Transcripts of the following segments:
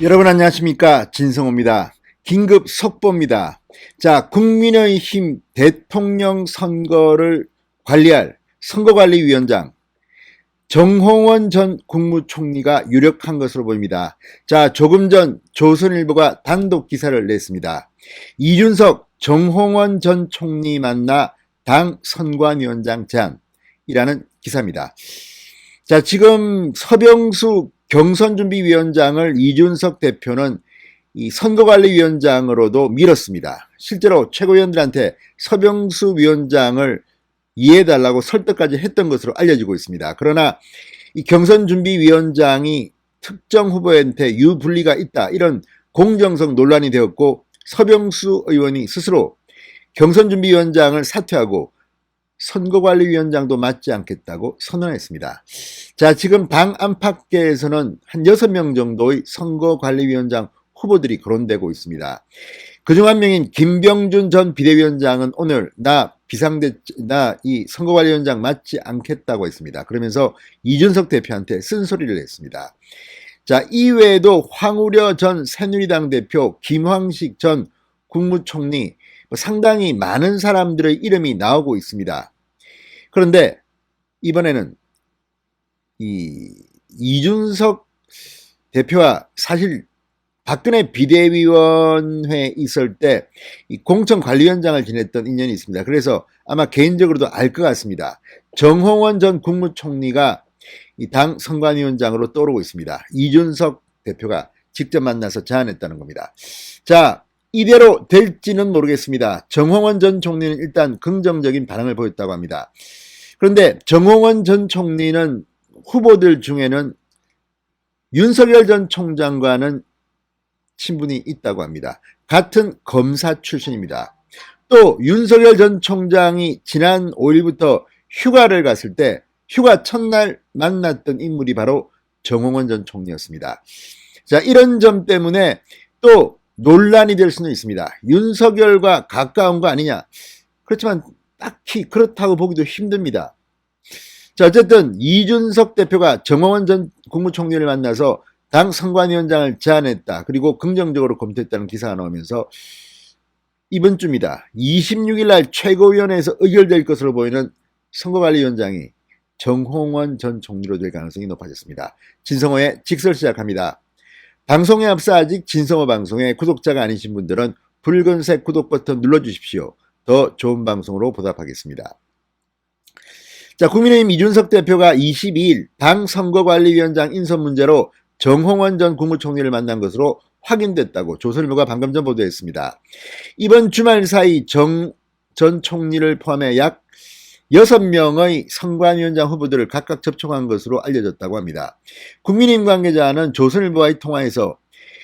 여러분 안녕하십니까, 진성호입니다. 긴급 속보입니다. 자, 국민의힘 대통령 선거를 관리할 선거관리위원장 정홍원 전 국무총리가 유력한 것으로 보입니다. 자, 조금 전 조선일보가 단독 기사를 냈습니다. 이준석, 정홍원 전 총리 만나 당 선관위원장 제안이라는 기사입니다. 자, 지금 서병수 경선준비위원장을 이준석 대표는 이 선거관리위원장으로도 밀었습니다. 실제로 최고위원들한테 서병수 위원장을 이해해달라고 설득까지 했던 것으로 알려지고 있습니다. 그러나 이 경선준비위원장이 특정 후보한테 유불리가 있다, 이런 공정성 논란이 되었고, 서병수 의원이 스스로 경선준비위원장을 사퇴하고 선거관리위원장도 맡지 않겠다고 선언했습니다. 자, 지금 당 안팎계에서는 한 6명 정도의 선거관리위원장 후보들이 거론되고 있습니다. 그중 한 명인 김병준 전 비대위원장은 오늘 나 이 선거관리위원장 맡지 않겠다고 했습니다. 그러면서 이준석 대표한테 쓴소리를 했습니다. 자, 이외에도 황우려 전 새누리당 대표, 김황식 전 국무총리, 상당히 많은 사람들의 이름이 나오고 있습니다. 그런데 이번에는 이준석 대표와 사실 박근혜 비대위원회에 있을 때 공천관리위원장을 지냈던 인연이 있습니다. 그래서 아마 개인적으로도 알 것 같습니다. 정홍원 전 국무총리가 당 선관위원장으로 떠오르고 있습니다. 이준석 대표가 직접 만나서 제안했다는 겁니다. 자, 이대로 될지는 모르겠습니다. 정홍원 전 총리는 일단 긍정적인 반응을 보였다고 합니다. 그런데 정홍원 전 총리는 후보들 중에는 윤석열 전 총장과는 친분이 있다고 합니다. 같은 검사 출신입니다. 또 윤석열 전 총장이 지난 5일부터 휴가를 갔을 때 휴가 첫날 만났던 인물이 바로 정홍원 전 총리였습니다. 자, 이런 점 때문에 또 논란이 될 수는 있습니다. 윤석열과 가까운 거 아니냐. 그렇지만 딱히 그렇다고 보기도 힘듭니다. 자, 어쨌든 이준석 대표가 정홍원 전 국무총리를 만나서 당 선관위원장을 제안했다, 그리고 긍정적으로 검토했다는 기사가 나오면서 이번 주입니다. 26일 날 최고위원회에서 의결될 것으로 보이는 선거관리위원장이 정홍원 전 총리로 될 가능성이 높아졌습니다. 진성호의 직설 시작합니다. 방송에 앞서 아직 진성호 방송의 구독자가 아니신 분들은 붉은색 구독 버튼 눌러주십시오. 더 좋은 방송으로 보답하겠습니다. 자, 국민의힘 이준석 대표가 22일 당 선거관리위원장 인선 문제로 정홍원 전 국무총리를 만난 것으로 확인됐다고 조선일보가 방금 전 보도했습니다. 이번 주말 사이 정 전 총리를 포함해 약 6명의 선관위원장 후보들을 각각 접촉한 것으로 알려졌다고 합니다. 국민의힘 관계자는 조선일보와의 통화에서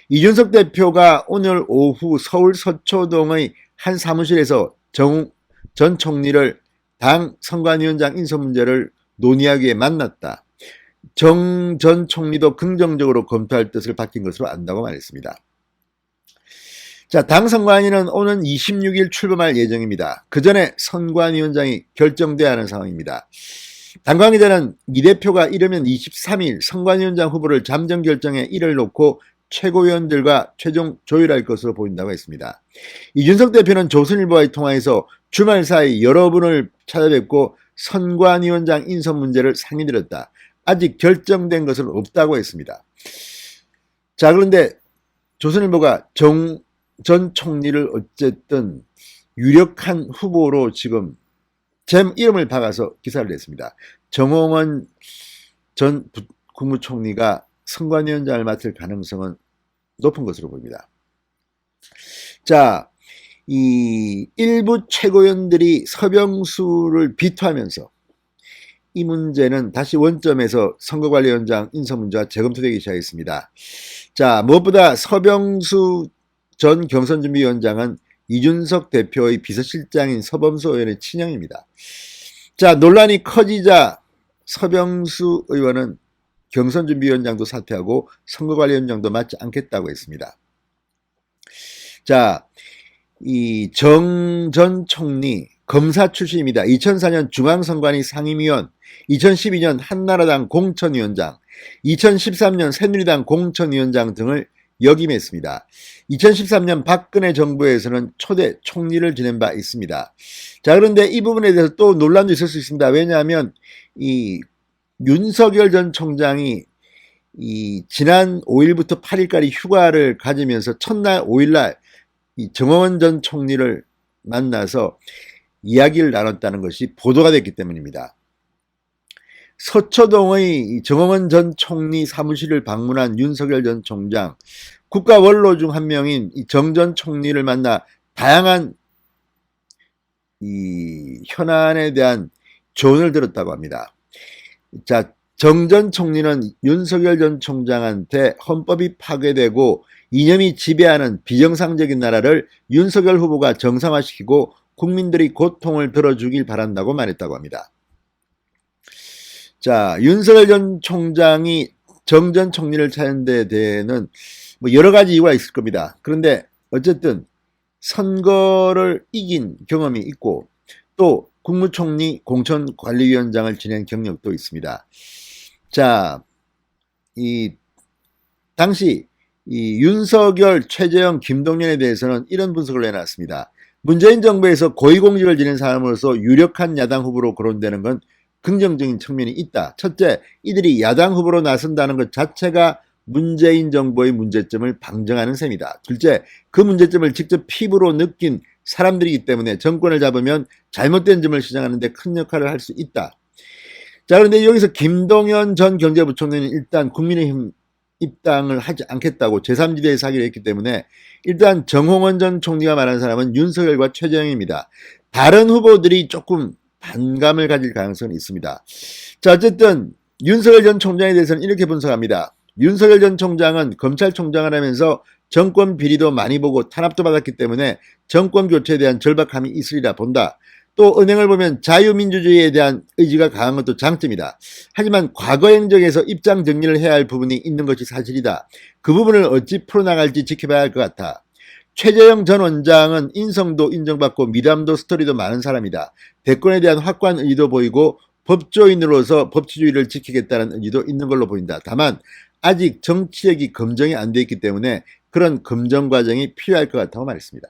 이준석 대표가 오늘 오후 서울 서초동의 한 사무실에서 정 전 총리를 당 선관위원장 인선 문제를 논의하기 위해 만났다. 정 전 총리도 긍정적으로 검토할 뜻을 밝힌 것으로 안다고 말했습니다. 자, 당 선관위는 오는 26일 출범할 예정입니다. 그 전에 선관위원장이 결정돼야 하는 상황입니다. 당 관계자는 이 대표가 이르면 23일 선관위원장 후보를 잠정 결정에 일을 놓고 최고위원들과 최종 조율할 것으로 보인다고 했습니다. 이준석 대표는 조선일보와의 통화에서 주말 사이 여러분을 찾아뵙고 선관위원장 인선 문제를 상의드렸다. 아직 결정된 것은 없다고 했습니다. 자, 그런데 조선일보가 정 전 총리를 어쨌든 유력한 후보로 지금 제 이름을 박아서 기사를 냈습니다. 정홍원 전 국무총리가 선관위원장을 맡을 가능성은 높은 것으로 보입니다. 자, 이 일부 최고위원들이 서병수를 비토하면서 이 문제는 다시 원점에서 선거관리위원장 인선 문제가 재검토되기 시작했습니다. 자, 무엇보다 서병수 전 경선준비위원장은 이준석 대표의 비서실장인 서범수 의원의 친형입니다. 자, 논란이 커지자 서병수 의원은 경선준비위원장도 사퇴하고 선거관리위원장도 맡지 않겠다고 했습니다. 자, 이 정 전 총리 검사 출신입니다. 2004년 중앙선관위 상임위원, 2012년 한나라당 공천위원장, 2013년 새누리당 공천위원장 등을 역임했습니다. 2013년 박근혜 정부에서는 초대 총리를 지낸 바 있습니다. 자, 그런데 이 부분에 대해서 또 논란도 있을 수 있습니다. 왜냐하면 이 윤석열 전 총장이 이 지난 5일부터 8일까지 휴가를 가지면서 첫날 5일날 이 정홍원 전 총리를 만나서 이야기를 나눴다는 것이 보도가 됐기 때문입니다. 서초동의 정홍원 전 총리 사무실을 방문한 윤석열 전 총장, 국가 원로 중 한 명인 정 전 총리를 만나 다양한 이 현안에 대한 조언을 들었다고 합니다. 자, 정 전 총리는 윤석열 전 총장한테 헌법이 파괴되고 이념이 지배하는 비정상적인 나라를 윤석열 후보가 정상화시키고 국민들이 고통을 들어주길 바란다고 말했다고 합니다. 자, 윤석열 전 총장이 정 전 총리를 찾은 데 대해는 뭐 여러 가지 이유가 있을 겁니다. 그런데 어쨌든 선거를 이긴 경험이 있고 또 국무총리 공천관리위원장을 지낸 경력도 있습니다. 자, 이 당시 이 윤석열, 최재형, 김동연에 대해서는 이런 분석을 내놨습니다. 문재인 정부에서 고위공직을 지낸 사람으로서 유력한 야당 후보로 거론되는 건 긍정적인 측면이 있다. 첫째, 이들이 야당 후보로 나선다는 것 자체가 문재인 정부의 문제점을 방증하는 셈이다. 둘째, 그 문제점을 직접 피부로 느낀 사람들이기 때문에 정권을 잡으면 잘못된 점을 시정하는 데 큰 역할을 할 수 있다. 자, 그런데 여기서 김동연 전 경제부총리는 일단 국민의힘 입당을 하지 않겠다고 제3지대에서 하기로 했기 때문에 일단 정홍원 전 총리가 말한 사람은 윤석열과 최재형입니다. 다른 후보들이 조금 반감을 가질 가능성은 있습니다. 자, 어쨌든 윤석열 전 총장에 대해서는 이렇게 분석합니다. 윤석열 전 총장은 검찰총장을 하면서 정권 비리도 많이 보고 탄압도 받았기 때문에 정권 교체에 대한 절박함이 있으리라 본다. 또 은행을 보면 자유민주주의에 대한 의지가 강한 것도 장점이다. 하지만 과거 행적에서 입장 정리를 해야 할 부분이 있는 것이 사실이다. 그 부분을 어찌 풀어나갈지 지켜봐야 할 것 같아. 최재형 전 원장은 인성도 인정받고 미담도 스토리도 많은 사람이다. 대권에 대한 확고한 의지도 보이고 법조인으로서 법치주의를 지키겠다는 의지도 있는 걸로 보인다. 다만 아직 정치력이 검증이 안 돼 있기 때문에 그런 검증 과정이 필요할 것 같다고 말했습니다.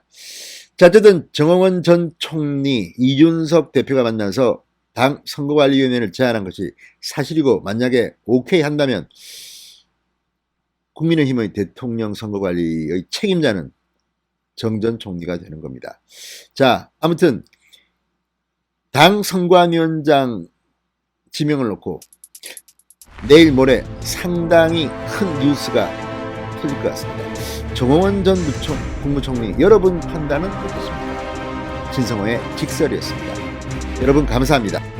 자, 어쨌든 정홍원 전 총리, 이준석 대표가 만나서 당 선거관리위원회를 제안한 것이 사실이고 만약에 오케이 한다면 국민의힘의 대통령 선거관리의 책임자는 정 전 총리가 되는 겁니다. 자, 아무튼 당 선관위원장 지명을 놓고 내일 모레 상당히 큰 뉴스가 터질 것 같습니다. 정홍원 전 국무총리, 여러분 판단은 어떻습니까? 진성호의 직설이었습니다. 여러분 감사합니다.